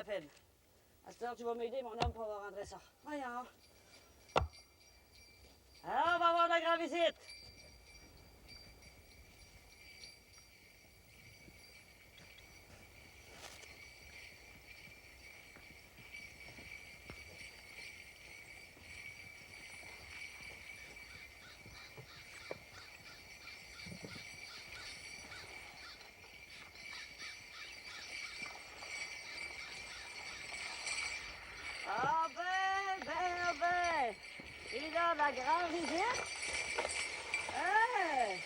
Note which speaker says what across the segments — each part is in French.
Speaker 1: peine. À cette heure, tu vas m'aider, mon homme, pour rentrer ça. Voyons. Alors, on va avoir de la grande visite. Ah ben! Il a de la grande visite? Hein?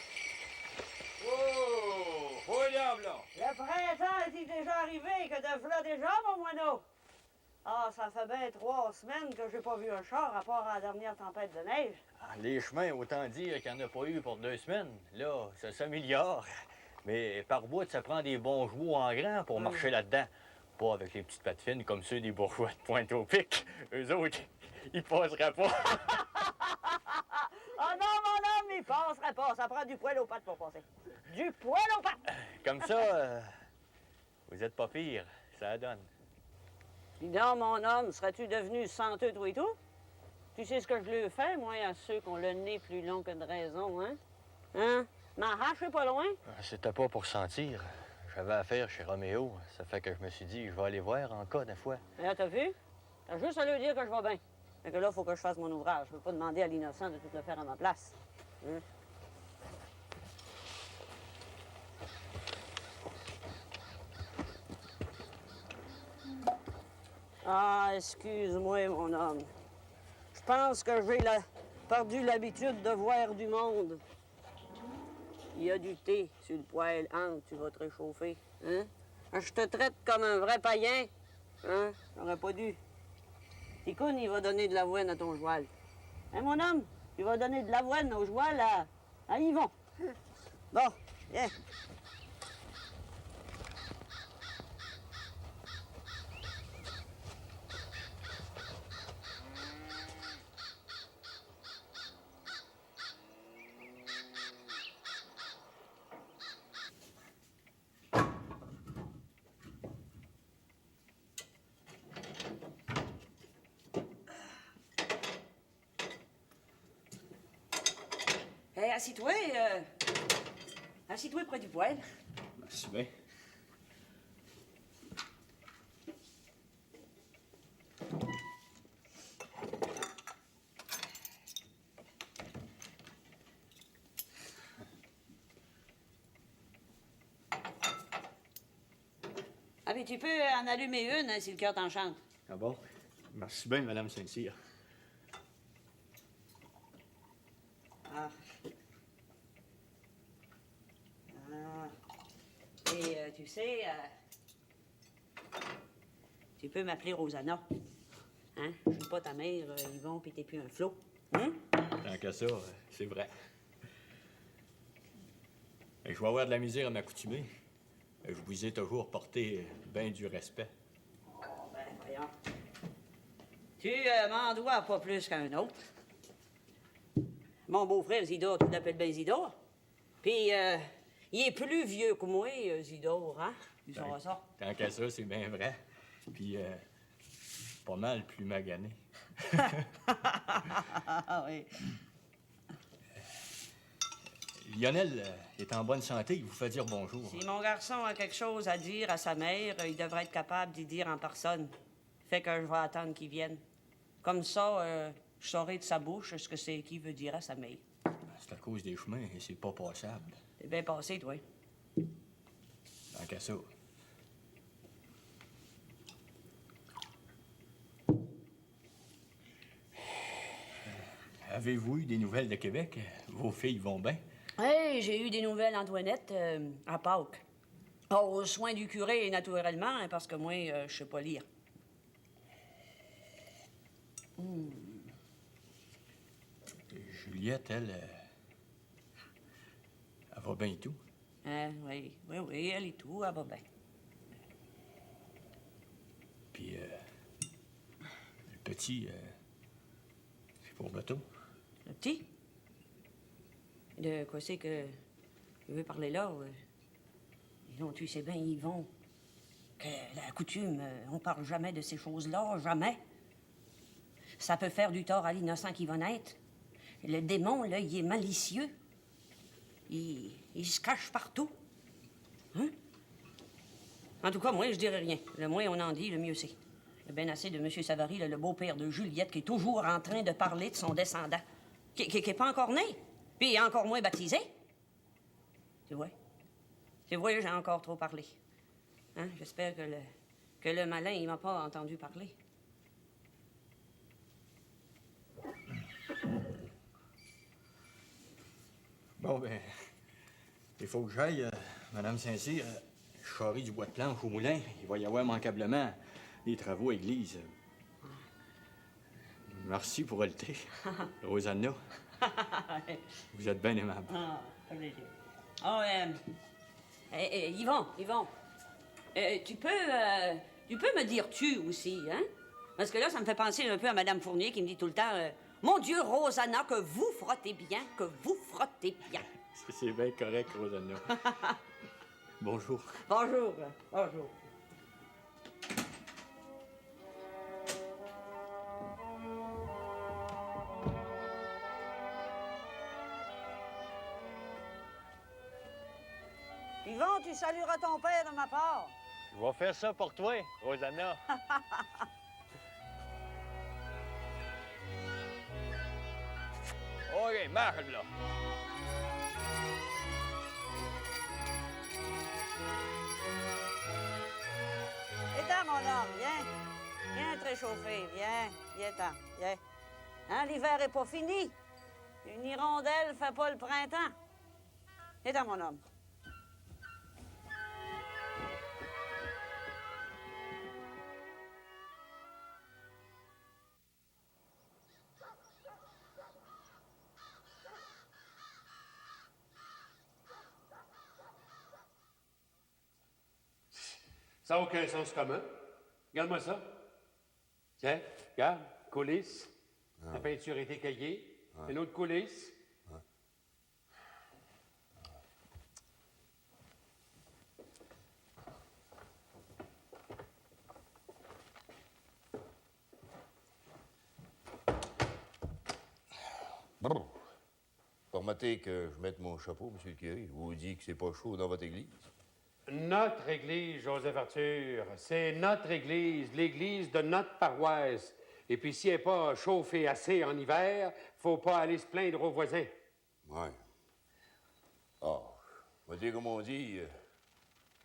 Speaker 2: Oh! Oh, diable, là!
Speaker 1: Le printemps est-il déjà arrivé que de v'là déjà, mon moineau? Ah, ça fait bien 3 semaines que j'ai pas vu un char à part à la dernière tempête de neige.
Speaker 2: Ah, les chemins, autant dire qu'il n'y en a pas eu pour 2 semaines. Là, ça s'améliore. Mais par bout, ça prend des bons chevaux en grand pour marcher là-dedans. Pas avec les petites pattes fines comme ceux des bourgeois de Pointe-au-Pic. Eux autres, ils passeraient pas.
Speaker 1: Ah non, mon homme, il passerait pas. Ça prend du poil aux pattes pour passer. Du poil aux pattes!
Speaker 2: Comme ça, vous êtes pas pire. Ça donne.
Speaker 1: Dis donc, mon homme, serais-tu devenu senteux, toi et tout? Tu sais ce que je lui fais, moi, à ceux qui ont le nez plus long que de raison, hein? Hein? Ma hache est pas loin?
Speaker 2: C'était pas pour sentir. J'avais affaire chez Roméo. Ça fait que je me suis dit, je vais aller voir en cas de fois.
Speaker 1: Là, t'as vu? T'as juste à lui dire que je vais bien. Fait que là, il faut que je fasse mon ouvrage. Je peux pas demander à l'innocent de tout le faire à ma place. Hein? Ah, excuse-moi, mon homme. Je pense que j'ai perdu l'habitude de voir du monde. Il y a du thé sur le poêle. Hein, tu vas te réchauffer. Hein? Je te traite comme un vrai païen. Hein? J'aurais pas dû. Ticoun, il va donner de l'avoine à ton joual. Hein, mon homme? Il va donner de l'avoine au joual à Yvon. Bon, viens. Hey, assis-toi, assis-toi près du poêle.
Speaker 2: Merci bien.
Speaker 1: Ah, puis tu peux en allumer une, hein, si le cœur t'enchante.
Speaker 2: Ah bon? Merci bien, Madame Saint-Cyr.
Speaker 1: Ah. Ah. Et tu sais, tu peux m'appeler Rosanna. Hein? Je suis pas ta mère, Yvon, pis t'es plus un flot. Hein?
Speaker 2: Tant qu'à ça, c'est vrai. Et je vais avoir de la misère à m'accoutumer. Je vous ai toujours porté bien du respect.
Speaker 1: Ben, voyons. Tu m'en dois pas plus qu'un autre. Mon beau-frère Zidore, tu l'appelles bien Zidore. Puis, il est plus vieux que moi, Zidore, hein? Tu sauras ça.
Speaker 2: Tant qu'à ça, c'est bien vrai. Puis, pas mal plus magané.
Speaker 1: Ah oui.
Speaker 2: Lionel est en bonne santé, il vous fait dire bonjour.
Speaker 1: Si mon garçon a quelque chose à dire à sa mère, il devrait être capable d'y dire en personne. Fait que je vais attendre qu'il vienne. Comme ça, je saurai de sa bouche ce que c'est qu'il veut dire à sa mère.
Speaker 2: C'est à cause des chemins et c'est pas passable.
Speaker 1: T'es bien passé, toi.
Speaker 2: Tant qu'à ça. Avez-vous eu des nouvelles de Québec? Vos filles vont bien?
Speaker 1: Hey, j'ai eu des nouvelles, Antoinette, à Pâques. Oh, aux soins du curé, naturellement, hein, parce que moi, je sais pas lire.
Speaker 2: Juliette, elle va bien et tout.
Speaker 1: Hein, oui, elle et tout, elle va bien.
Speaker 2: Puis, le petit, c'est pour bateau.
Speaker 1: Le petit? De quoi c'est que je veux parler là? Non, tu sais bien, Yvon, que la coutume, on parle jamais de ces choses-là, jamais. Ça peut faire du tort à l'innocent qui va naître. Le démon, là, il est malicieux. Il se cache partout. Hein? En tout cas, moi, je dirais rien. Le moins on en dit, le mieux c'est. Il y a bien assez de M. Savary, là, le beau-père de Juliette, qui est toujours en train de parler de son descendant, qui est pas encore né, puis encore moins baptisé. Tu vois? Tu vois, j'ai encore trop parlé. Hein? J'espère que le malin, il m'a pas entendu parler.
Speaker 2: Bon, ben, il faut que j'aille, Madame Saint-Cyr. Je charrie du bois de planche au moulin. Il va y avoir immanquablement des travaux à l'église. Merci pour le thé, Rosanna. Vous êtes bien aimable.
Speaker 1: Ah, ça plaisir. Oh, Yvon, tu peux me dire tu aussi, hein? Parce que là, ça me fait penser un peu à Madame Fournier qui me dit tout le temps Mon Dieu, Rosanna, que vous frottez bien, que vous frottez bien.
Speaker 2: C'est bien correct, Rosanna. Bonjour.
Speaker 1: Bonjour. Bonjour. Yvon, tu salueras ton père de ma part.
Speaker 2: Je vais faire ça pour toi, Rosanna. OK, marche, là.
Speaker 1: Viens-t'en, mon homme, viens. Viens te réchauffer, viens-t'en, viens. Hein, l'hiver est pas fini. Une hirondelle fait pas le printemps. Viens-t'en, mon homme.
Speaker 3: Ça n'a aucun sens commun. Regarde-moi ça. Tiens, regarde, coulisse. La peinture a été caillée. Une autre coulisse.
Speaker 4: Bon. Permettez que je mette mon chapeau, monsieur le curé. Je vous dis que c'est pas chaud dans votre église.
Speaker 3: Notre église, Joseph Arthur, c'est notre église, l'église de notre paroisse. Et puis, si elle n'est pas chauffée assez en hiver, faut pas aller se plaindre aux voisins.
Speaker 4: Ouais. Ah, je vais dire comme on dit,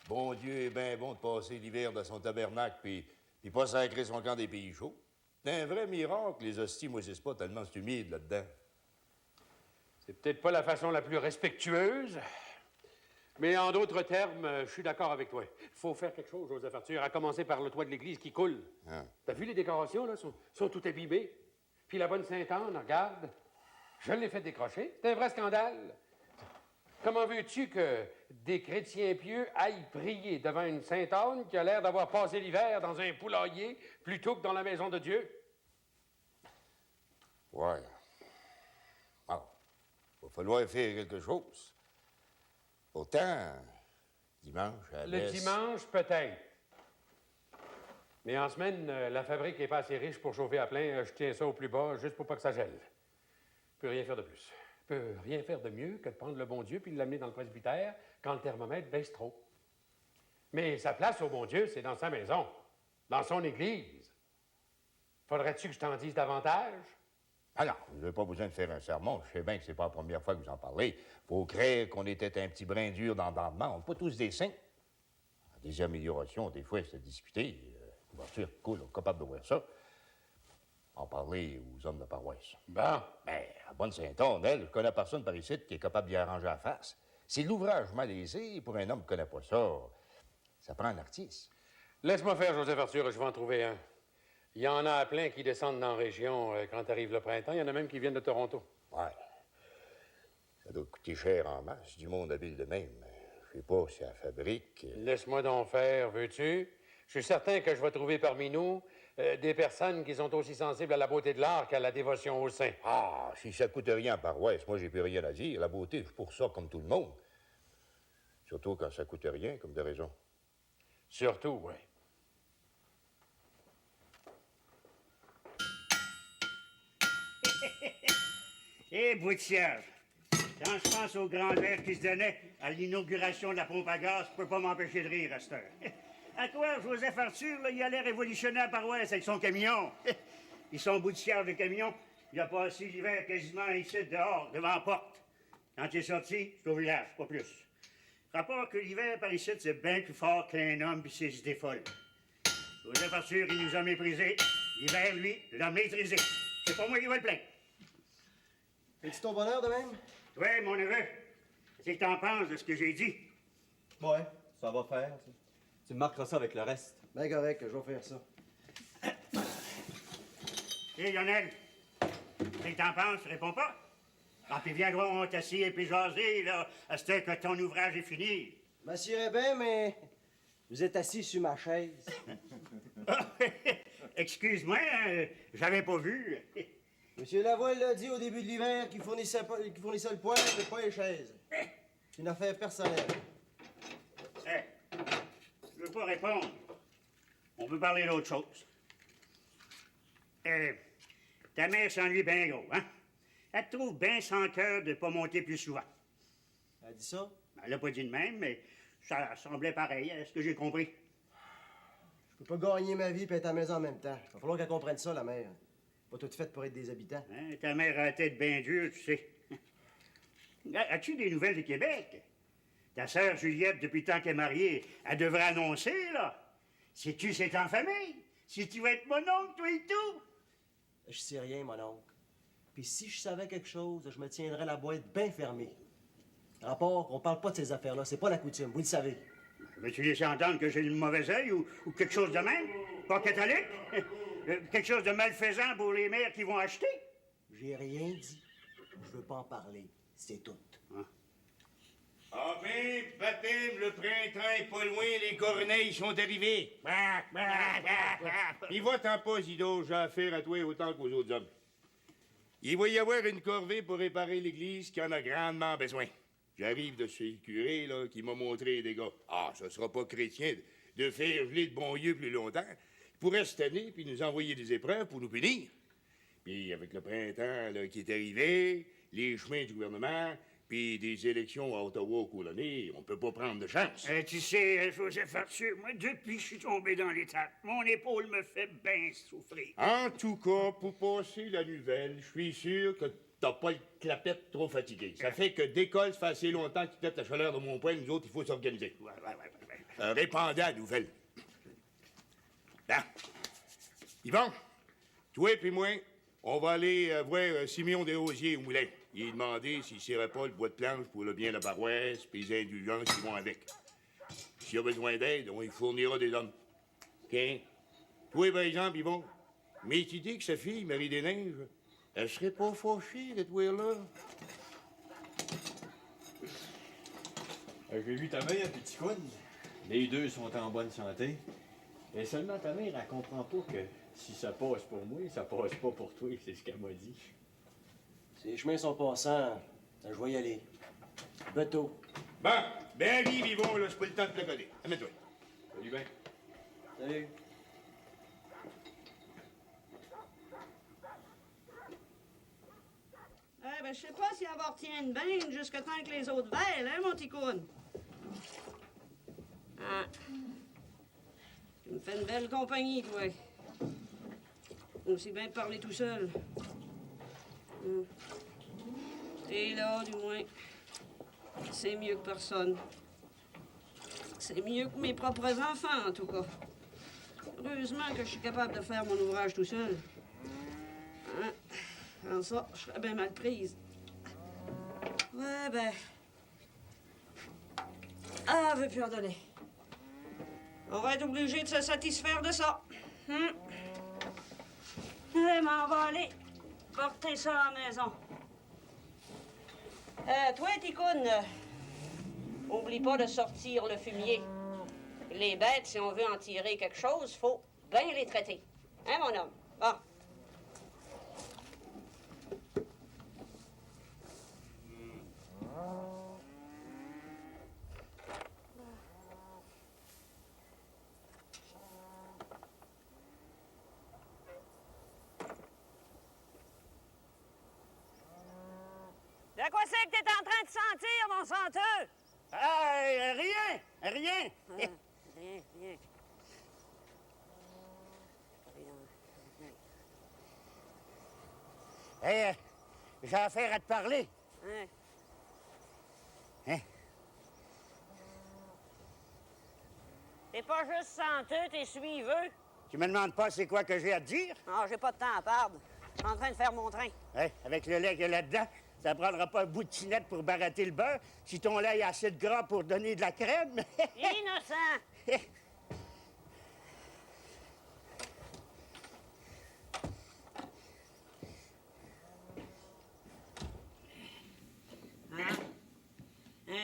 Speaker 4: bon Dieu est bien bon de passer l'hiver dans son tabernacle puis pas sacrer son camp des pays chauds. C'est un vrai miracle, les hosties moississent pas tellement c'est humide là-dedans.
Speaker 3: C'est peut-être pas la façon la plus respectueuse, mais en d'autres termes, je suis d'accord avec toi. Il faut faire quelque chose, Joseph Arthur, à commencer par le toit de l'église qui coule.
Speaker 4: Hein?
Speaker 3: T'as vu les décorations, là? Sont toutes abîmées. Puis la bonne Sainte-Anne, regarde, je l'ai fait décrocher. C'est un vrai scandale. Comment veux-tu que des chrétiens pieux aillent prier devant une Sainte-Anne qui a l'air d'avoir passé l'hiver dans un poulailler plutôt que dans la maison de Dieu?
Speaker 4: Ouais. Ah, il va falloir faire quelque chose. Pourtant, dimanche, à la
Speaker 3: Le
Speaker 4: messe...
Speaker 3: dimanche, peut-être. Mais en semaine, la fabrique n'est pas assez riche pour chauffer à plein. Je tiens ça au plus bas, juste pour pas que ça gèle. Je peux rien faire de plus. Je peux rien faire de mieux que de prendre le bon Dieu puis de l'amener dans le presbytère quand le thermomètre baisse trop. Mais sa place au bon Dieu, c'est dans sa maison, dans son église. Faudrait-tu que je t'en dise davantage?
Speaker 4: Ah non, vous n'avez pas besoin de faire un sermon. Je sais bien que c'est pas la première fois que vous en parlez. Faut croire qu'on était un petit brin dur d'entendement. On n'est pas tous des saints. Des améliorations, des fois, c'est discuté. Couverture, cool, on est capable de voir ça. En parler aux hommes de paroisse.
Speaker 3: Bon.
Speaker 4: Mais à bonne Sainte-Anne, elle, je connais personne par ici qui est capable d'y arranger la face. C'est l'ouvrage malaisé, pour un homme qui connaît pas ça, ça prend un artiste.
Speaker 3: Laisse-moi faire, Joseph Arthur, je vais en trouver un. Il y en a plein qui descendent dans la région quand arrive le printemps. Il y en a même qui viennent de Toronto.
Speaker 4: Ouais. Ça doit coûter cher en masse, du monde habile de même. Je sais pas si la fabrique...
Speaker 3: Laisse-moi donc faire, veux-tu? Je suis certain que je vais trouver parmi nous des personnes qui sont aussi sensibles à la beauté de l'art qu'à la dévotion au saint.
Speaker 4: Ah, si ça coûte rien en paroisse, moi, j'ai plus rien à dire. La beauté, je suis pour ça comme tout le monde. Surtout quand ça coûte rien, comme de raison.
Speaker 3: Surtout, oui.
Speaker 5: Eh, bout de cierge. Quand je pense au grand air qui se donnait à l'inauguration de la pompe à gaz, je peux pas m'empêcher de rire à cette heure. À quoi Joseph Arthur, là, il allait révolutionner la paroisse avec son camion. Ils sont au bout de cierge, le camion. Il a passé l'hiver quasiment ici, dehors, devant la porte. Quand il est sorti, c'est au village, pas plus. Rapport que l'hiver par ici, c'est bien plus fort qu'un homme pis ses idées folles. Joseph Arthur, il nous a méprisés. L'hiver, lui, l'a maîtrisé. C'est pas moi qui vais le plaindre.
Speaker 6: Es-tu ton bonheur de même?
Speaker 5: Ouais, mon neveu, qu'est-ce que t'en penses de ce que j'ai dit?
Speaker 6: Ouais, ça va faire. Tu me marqueras ça avec le reste. Ben correct, je vais faire ça.
Speaker 5: Hé, Lionel, qu'est-ce que t'en penses? Réponds pas. Ah, puis viendrons t'assis et puis jaser, là, à ce que ton ouvrage est fini.
Speaker 6: M'assierais bien, mais vous êtes assis sur ma chaise.
Speaker 5: Excuse-moi, hein, j'avais pas vu.
Speaker 6: Monsieur Lavoie l'a dit au début de l'hiver qu'il fournissait le poêle, mais pas les chaises. C'est une affaire personnelle.
Speaker 5: Hé, je veux pas répondre. On peut parler d'autre chose. Ta mère s'ennuie bien gros, hein? Elle te trouve bien sans cœur de pas monter plus souvent.
Speaker 6: Elle a dit ça?
Speaker 5: Elle l'a pas dit de même, mais ça semblait pareil, à ce que j'ai compris.
Speaker 6: Je peux pas gagner ma vie et être à la maison en même temps. Il va falloir qu'elle comprenne ça, la mère. Pas toute faite pour être des habitants.
Speaker 5: Hein, ta mère a la tête bien dure, tu sais. As-tu des nouvelles du Québec? Ta sœur Juliette, depuis le temps qu'elle est mariée, elle devrait annoncer, là. Sais-tu, c'est en famille. Si tu vas être mon oncle, toi et tout.
Speaker 6: Je sais rien, mon oncle. Puis si je savais quelque chose, je me tiendrais la boîte bien fermée. Rapport, on parle pas de ces affaires-là. C'est pas la coutume, vous le savez.
Speaker 5: Veux-tu laisser entendre que j'ai le mauvais œil ou quelque chose de même? Pas catholique? Quelque chose de malfaisant pour les mères qui vont acheter?
Speaker 6: J'ai rien dit. Je veux pas en parler. C'est tout.
Speaker 4: Enfin, baptême, le printemps est pas loin, les corneilles sont arrivés. Il va-t'en pas, Zido, j'ai affaire à toi autant qu'aux autres hommes. Il va y avoir une corvée pour réparer l'église qui en a grandement besoin. J'arrive de chez le curé, là, qui m'a montré les dégâts. Ah, ce sera pas chrétien de faire geler de bon lieu plus longtemps. Il pourrait se tanner puis nous envoyer des épreuves pour nous punir. Puis avec le printemps là, qui est arrivé, les chemins du gouvernement, puis des élections à Ottawa au cours de l'année, on peut pas prendre de chance.
Speaker 5: Tu sais, Joseph Arthur, moi, depuis que je suis tombé dans l'étape, mon épaule me fait bien souffrir.
Speaker 4: En tout cas, pour passer la nouvelle, je suis sûr que t'as pas le clapette trop fatigué. Ça fait que d'école, ça fait assez longtemps qu'il tête la chaleur de mon poing, nous autres, il faut s'organiser.
Speaker 5: Ouais.
Speaker 4: Répandez à la nouvelle. Là. Yvon, toi et moi, on va aller voir Simeon Desrosiers au moulin. Il a demandé s'il ne serrait pas le bois de planche pour le bien de la paroisse puis les indulgences qui vont avec. S'il a besoin d'aide, on lui fournira des hommes. OK? Toi, par exemple, Yvon, mais tu dis que sa fille, Marie-des-Neiges, elle serait pas fâchée de te voir là?
Speaker 2: J'ai vu ta mère, petit Coune. Les deux sont en bonne santé. Et seulement ta mère, elle comprend pas que si ça passe pour moi, ça passe pas pour toi. C'est ce qu'elle m'a dit.
Speaker 6: Ces chemins sont passants. Je vais y aller. Bateau.
Speaker 4: Bon, ben vive, Yvon, là, c'est pas le temps de te coller. Amène-toi.
Speaker 2: Salut bien.
Speaker 6: Salut.
Speaker 1: Ben, je sais pas si elle va retenir une bain jusqu'à temps que les autres veillent, hein, mon ticoune? Ah. Tu me fais une belle compagnie, toi. Aussi bien de parler tout seul. T'es là, du moins. C'est mieux que personne. C'est mieux que mes propres enfants, en tout cas. Heureusement que je suis capable de faire mon ouvrage tout seul. Hein? Sans ça, je serais bien mal prise. Ouais, ben... Ah, elle veut plus en donner. On va être obligé de se satisfaire de ça. Je m'en vais aller porter ça à la maison. Toi, Ticoune, oublie pas de sortir le fumier. Les bêtes, si on veut en tirer quelque chose, faut bien les traiter. Hein, mon homme? Bon. que t'es en train de sentir, mon senteux?
Speaker 5: Ah, rien, rien.
Speaker 1: Rien.
Speaker 5: Hey, j'ai affaire à te parler.
Speaker 1: Hein?
Speaker 5: Hein?
Speaker 1: T'es pas juste senteux, t'es suiveux.
Speaker 5: Tu me demandes pas c'est quoi que j'ai à te dire?
Speaker 1: Ah, j'ai pas de temps à perdre. Je suis en train de faire mon train.
Speaker 5: Hey, avec le lait qu'il y a là-dedans, ça prendra pas un bout de tinette pour barater le beurre si ton lait a assez de gras pour donner de la crème.
Speaker 1: Innocent!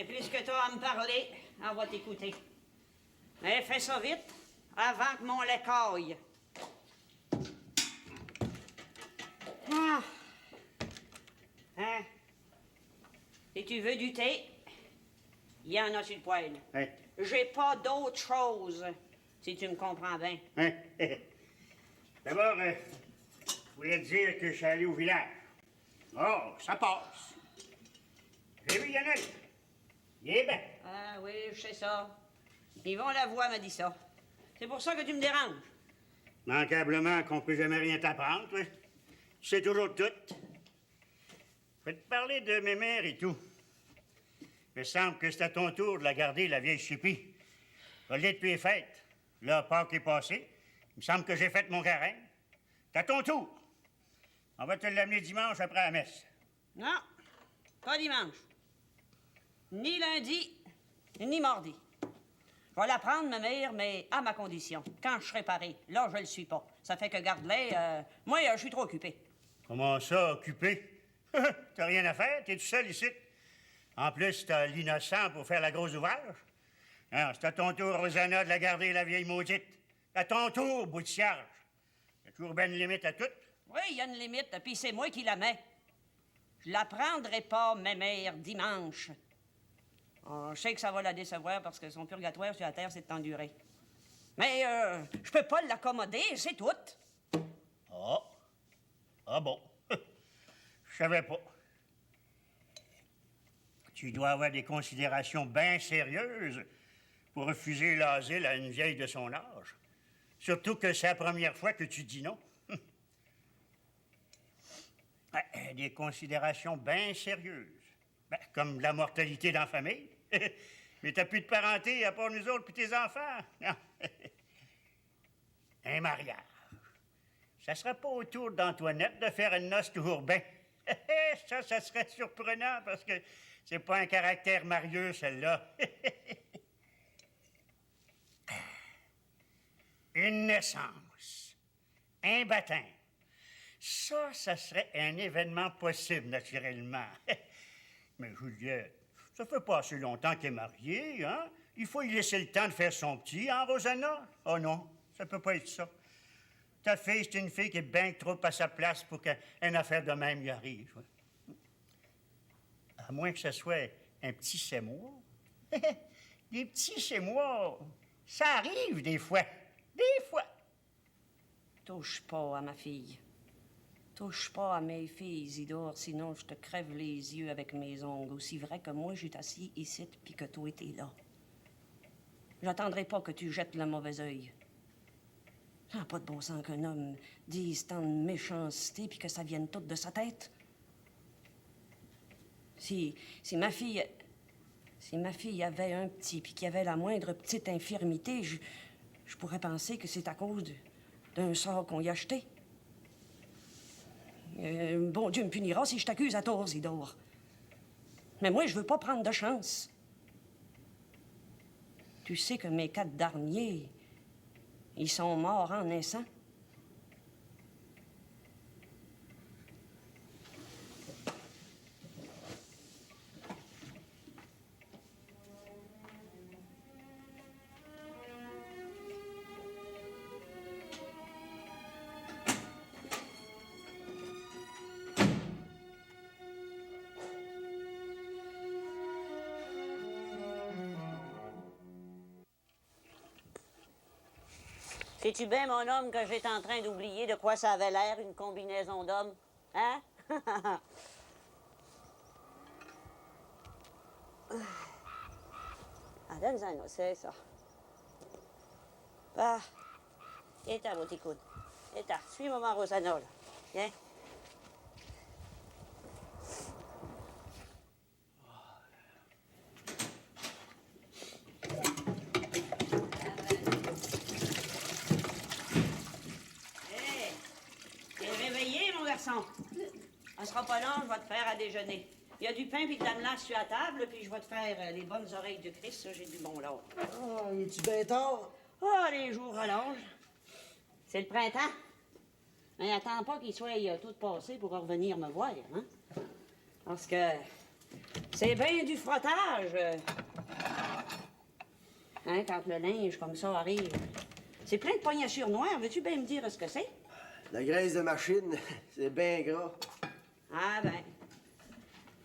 Speaker 1: Puisque tu as à me parler, on va t'écouter. Mais fais ça vite, avant que mon lait caille. Ah. Hein? Si tu veux du thé, il y en a sur le poêle.
Speaker 5: Hein?
Speaker 1: J'ai pas d'autre chose, si tu me comprends bien.
Speaker 5: Hein? D'abord, je voulais te dire que je suis allé au village. Oh, ça passe. J'ai vu Lionel. Il est bien.
Speaker 1: Ah oui, je sais ça. Yvon Lavoie m'a dit ça. C'est pour ça que tu me déranges.
Speaker 5: Manquablement qu'on peut jamais rien t'apprendre, toi. Tu sais toujours tout. Je vais te parler de mes mères et tout. Il me semble que c'est à ton tour de la garder, la vieille chipie. Je l'ai depuis les fêtes. Là, Pâques est passé. Il me semble que j'ai fait mon carême. C'est à ton tour. On va te l'amener dimanche après la messe.
Speaker 1: Non, pas dimanche. Ni lundi, ni mardi. Je vais la prendre, ma mère, mais à ma condition. Quand je serai paré. Là, je le suis pas. Ça fait que garde-les. Moi, je suis trop occupé.
Speaker 5: Comment ça, occupé? T'as rien à faire? T'es tout seul ici? En plus, t'as l'innocent pour faire la grosse ouvrage. Alors, c'est à ton tour, Rosanna, de la garder, la vieille maudite. À ton tour, bout de cierge. Il y a toujours bien une limite à tout.
Speaker 1: Oui, il y a une limite, puis c'est moi qui la mets. Je la prendrai pas, ma mère, dimanche. Oh, je sais que ça va la décevoir parce que son purgatoire sur la terre, c'est de t'endurer. Mais je peux pas l'accommoder, c'est tout.
Speaker 5: Ah. Ah bon. Je savais pas. Tu dois avoir des considérations bien sérieuses pour refuser l'asile à une vieille de son âge. Surtout que c'est la première fois que tu dis non. Des considérations bien sérieuses. Ben, comme la mortalité dans la famille. Mais t'as plus de parenté à part nous autres puis tes enfants. Non. Un mariage. Ça serait pas au tour d'Antoinette de faire une noce toujours bien. Ça serait surprenant parce que c'est pas un caractère marieux, celle-là. Une naissance. Un baptême. Ça serait un événement possible, naturellement. Mais Juliette, ça fait pas assez longtemps qu'elle est mariée, hein? Il faut lui laisser le temps de faire son petit, hein, Rosanna? Oh non, ça peut pas être ça. Ta fille, c'est une fille qui est bien trop à sa place pour qu'une affaire de même y arrive. À moins que ce soit un petit sémois. Des petits sémois, ça arrive des fois. Des fois.
Speaker 1: Touche pas à ma fille. Touche pas à mes filles, Isidore, sinon je te crève les yeux avec mes ongles. Aussi vrai que moi, j'ai assis ici puis que toi, t'es là. J'attendrai pas que tu jettes le mauvais œil. Ça n'a pas de bon sens qu'un homme dise tant de méchanceté puis que ça vienne tout de sa tête. Si ma fille avait un petit puis qu'il y avait la moindre petite infirmité, je pourrais penser que c'est à cause d'un sort qu'on y a acheté. Bon Dieu me punira si je t'accuse à tort, Isidore. Mais moi, je veux pas prendre de chance. Tu sais que mes 4 derniers, ils sont morts en naissant. Sais-tu bien, mon homme, que j'étais en train d'oublier de quoi ça avait l'air, une combinaison d'hommes? Hein? Donne-en, c'est ça. Bah, éteins, mon petit coude. Éteins, suis maman Rosanna, là. Viens. Hé, t'es réveillé, mon garçon? On sera pas long, je vais te faire à déjeuner. Il y a du pain et de la menace sur la table, puis je vais te faire les bonnes oreilles de Christ, ça, j'ai du bon là.
Speaker 6: Oh, es-tu bien tard?
Speaker 1: Ah, les jours rallongent. C'est le printemps. Mais attends pas qu'il soit tout passé pour revenir me voir, hein? Parce que c'est bien du frottage. Hein, quand le linge comme ça arrive. C'est plein de poignachures noires. Veux-tu bien me dire ce que c'est?
Speaker 6: La graisse de machine, c'est bien gras.
Speaker 1: Ah ben,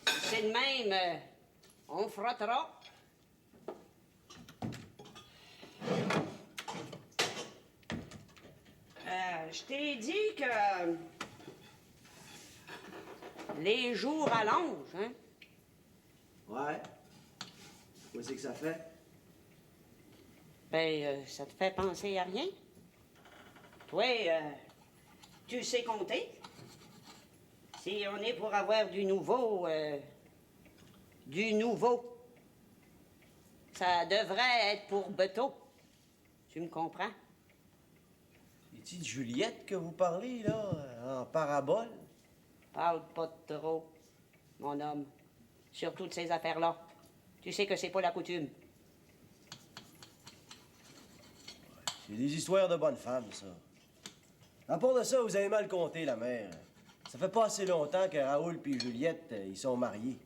Speaker 1: si c'est de même, on frottera. Je t'ai dit que les jours allongent, hein?
Speaker 6: Ouais. Qu'est-ce que ça fait?
Speaker 1: Ben, ça te fait penser à rien? Toi, tu sais compter? Si on est pour avoir du nouveau, ça devrait être pour Beto. Tu me comprends?
Speaker 6: C'est-tu de Juliette que vous parlez, là, en parabole?
Speaker 1: Parle pas de trop, mon homme. Sur toutes ces affaires-là. Tu sais que c'est pas la coutume.
Speaker 6: C'est des histoires de bonnes femmes, ça. À part de ça, vous avez mal compté, la mère. Ça fait pas assez longtemps que Raoul et Juliette, ils sont mariés.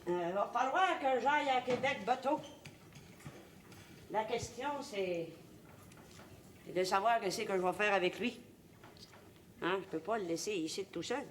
Speaker 1: Va falloir que j'aille à Québec, Beto. La question, c'est de savoir qu'est-ce que je vais faire avec lui. Hein? Je peux pas le laisser ici tout seul.